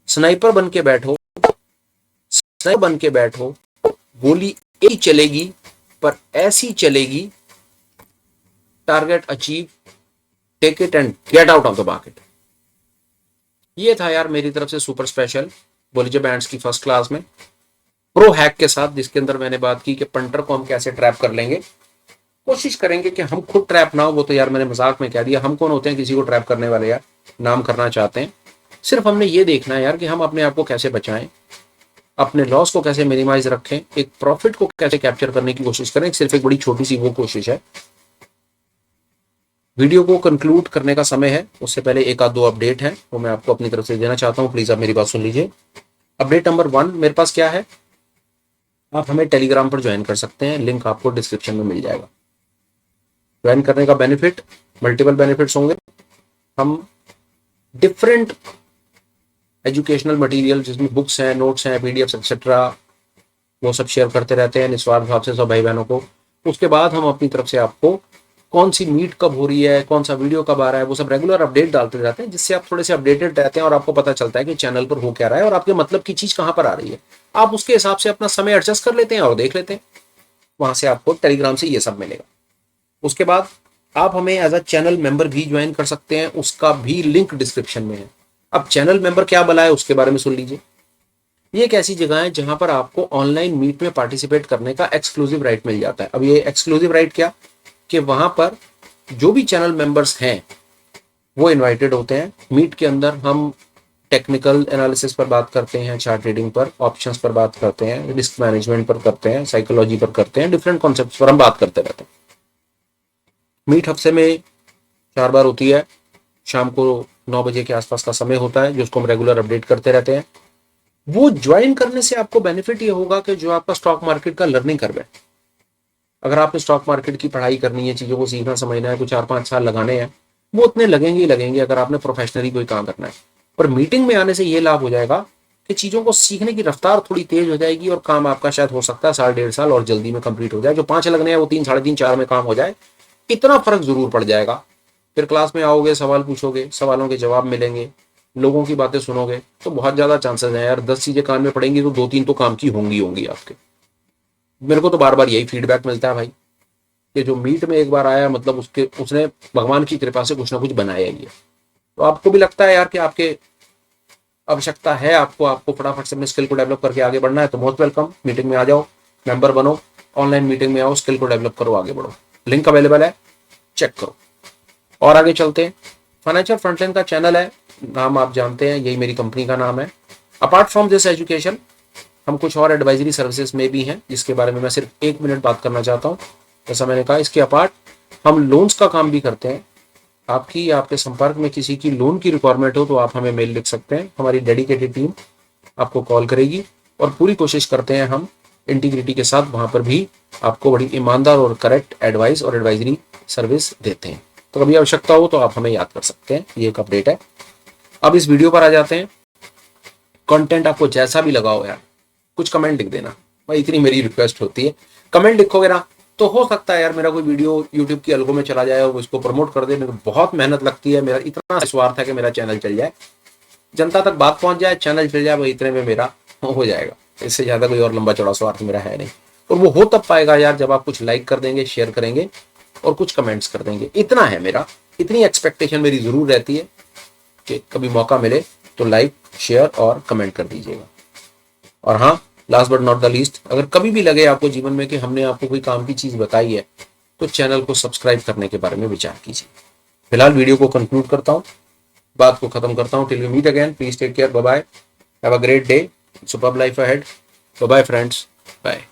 स्नाइपर बन के बैठो, स्नाइपर बन के बैठो, गोली एक ही चलेगी पर ऐसी चलेगी, target achieve, take it and get out of the market. ये था यार मेरी तरफ से सुपर स्पेशल बॉलिजर बैंड्स की फर्स्ट क्लास में प्रो हैक के साथ, जिसके अंदर मैंने बात की कि पंटर को हम कैसे ट्रैप कर लेंगे। कोशिश करेंगे कि हम खुद ट्रैप ना हो, वो तो यार मैंने मजाक में कह दिया, हम कौन होते हैं किसी को ट्रैप करने वाले, यार नाम करना चाहते हैं। सिर्फ हमने ये देखना है यार कि हम अपने आप को कैसे बचाएं, अपने लॉस को कैसे मिनिमाइज रखें, एक प्रॉफिट को कैसे कैप्चर करने की कोशिश करें। सिर्फ एक बड़ी छोटी सी वो कोशिश है। वीडियो को कंक्लूड करने का समय है, उससे पहले एक आध दो अपडेट है वो मैं आपको अपनी तरफ से देना चाहता हूं। प्लीज आप मेरी बात सुन लीजिए। अपडेट नंबर 1 मेरे पास क्या है, आप हमें टेलीग्राम पर ज्वाइन कर सकते हैं, लिंक आपको डिस्क्रिप्शन में मिल जाएगा। ज्वाइन करने का बेनिफिट, मल्टीपल बेनिफिट्स होंगे। हम डिफरेंट एजुकेशनल मटेरियल जिसमें बुक्स हैं, नोट्स हैं, पीडीएफ एक्सेट्रा, वो सब शेयर करते रहते हैं निस्वार्थ भाव से सब भाई बहनों को। उसके बाद हम अपनी तरफ से आपको कौन सी मीट कब हो रही है, कौन सा वीडियो कब आ रहा है, वो सब रेगुलर अपडेट डालते रहते हैं, जिससे आप थोड़े से अपडेटेड रहते हैं और आपको पता चलता है कि चैनल पर हो क्या रहा है और आपके मतलब की चीज कहां पर आ रही है। आप उसके हिसाब से अपना समय एडजस्ट कर लेते हैं और देख लेते हैं। वहां से आपको टेलीग्राम से ये सब मिलेगा। उसके बाद आप हमें एज अ चैनल मेंबर भी ज्वाइन कर सकते हैं, उसका भी लिंक डिस्क्रिप्शन में है। अब चैनल मेंबर क्या भला है उसके बारे में सुन लीजिए। ये एक ऐसी जगह है जहां पर आपको ऑनलाइन मीट में पार्टिसिपेट करने का एक्सक्लूसिव राइट मिल जाता है। अब ये एक्सक्लूसिव राइट क्या, कि वहां पर जो भी चैनल मेंबर्स हैं वो इनवाइटेड होते हैं। मीट के अंदर हम टेक्निकल एनालिसिस पर बात करते हैं, चार्ट ट्रेडिंग पर, ऑप्शंस पर बात करते हैं, रिस्क मैनेजमेंट पर करते हैं, साइकोलॉजी पर करते हैं, डिफरेंट कॉन्सेप्ट्स पर हम बात करते रहते हैं। मीट हफ्ते में 4 बार होती है, शाम को 9 बजे के आसपास का समय होता है, जिसको हम रेगुलर अपडेट करते रहते हैं। वो ज्वाइन करने से आपको बेनिफिट ये होगा कि जो आपका स्टॉक मार्केट का लर्निंग कर्व है, अगर आपने स्टॉक मार्केट की पढ़ाई करनी है, चीजों को सीखना समझना है, कुछ 4-5 साल लगाने हैं, वो उतने लगेंगे ही लगेंगे अगर आपने प्रोफेशनली कोई काम करना है। पर मीटिंग में आने से ये लाभ हो जाएगा कि चीजों को सीखने की रफ्तार थोड़ी तेज हो जाएगी और काम आपका शायद हो सकता है 1.5 साल और जल्दी में कंप्लीट हो जाए। जो 5 लगने हैं वो 3, 3.5, 4 में काम हो जाए, इतना फर्क जरूर पड़ जाएगा। फिर क्लास में आओगे, सवाल पूछोगे, सवालों के जवाब मिलेंगे, लोगों की बातें सुनोगे, तो बहुत ज्यादा चांसेस हैं यार 10 चीजें कान में पड़ेंगी तो 2-3 तो काम की होंगी आपके। मेरे को तो बार बार यही फीडबैक मिलता है भाई कि जो मीट में एक बार आया मतलब उसने भगवान की कृपा से कुछ ना कुछ बनाया ही है। तो आपको भी लगता है यार कि आपके आवश्यकता है, आपको फटाफट से अपने स्किल को डेवलप करके आगे बढ़ना है, तो मोस्ट वेलकम, मीटिंग में आ जाओ, मेंबर बनो, ऑनलाइन मीटिंग में आओ, स्किल को डेवलप करो, आगे बढ़ो। लिंक अवेलेबल है, चेक करो। और आगे चलते हैं। फाइनेंशियल फ्रंटलाइन का चैनल है, नाम आप जानते हैं, यही मेरी कंपनी का नाम है। अपार्ट फ्रॉम दिस एजुकेशन हम कुछ और एडवाइजरी सर्विसेज में भी हैं, जिसके बारे में मैं सिर्फ 1 मिनट बात करना चाहता हूँ। जैसा मैंने कहा, इसके अपार्ट हम लोन्स का काम भी करते हैं। आपकी आपके संपर्क में किसी की लोन की रिक्वायरमेंट हो तो आप हमें मेल लिख सकते हैं, हमारी डेडिकेटेड टीम आपको कॉल करेगी और पूरी कोशिश करते हैं हम इंटीग्रिटी के साथ वहां पर भी आपको बड़ी ईमानदार और करेक्ट एडवाइस और एडवाइजरी सर्विस देते हैं। तो कभी आवश्यकता हो तो आप हमें याद कर सकते हैं। ये एक अपडेट है। अब इस वीडियो पर आ जाते हैं। कंटेंट आपको जैसा भी लगाओ यार, कुछ कमेंट लिख देना भाई, इतनी मेरी रिक्वेस्ट होती है। कमेंट लिखोगे ना तो हो सकता है यार मेरा कोई वीडियो यूट्यूब की अलगो में चला जाए और वो इसको प्रमोट कर दे। मेरे को बहुत मेहनत लगती है, मेरा इतना स्वार्थ है कि मेरा चैनल चल जाए, जनता तक बात पहुंच जाए, चैनल चल जाए, वो इतने में मेरा हो जाएगा। इससे ज्यादा कोई और लंबा चौड़ा स्वार्थ मेरा है नहीं। और वो हो तब पाएगा यार जब आप कुछ लाइक कर देंगे, शेयर करेंगे और कुछ कमेंट्स कर देंगे। इतना है मेरा, इतनी एक्सपेक्टेशन मेरी जरूर रहती है कि कभी मौका मिले तो लाइक, शेयर और कमेंट कर दीजिएगा। और हाँ, last but not the least, अगर कभी भी लगे आपको जीवन में कि हमने आपको कोई काम की चीज बताई है तो चैनल को सब्सक्राइब करने के बारे में विचार कीजिए। फिलहाल वीडियो को कंक्लूड करता हूं, बात को खत्म करता हूं। Till we meet again, please take care, bye bye, have a great day, superb life ahead, bye bye friends, bye.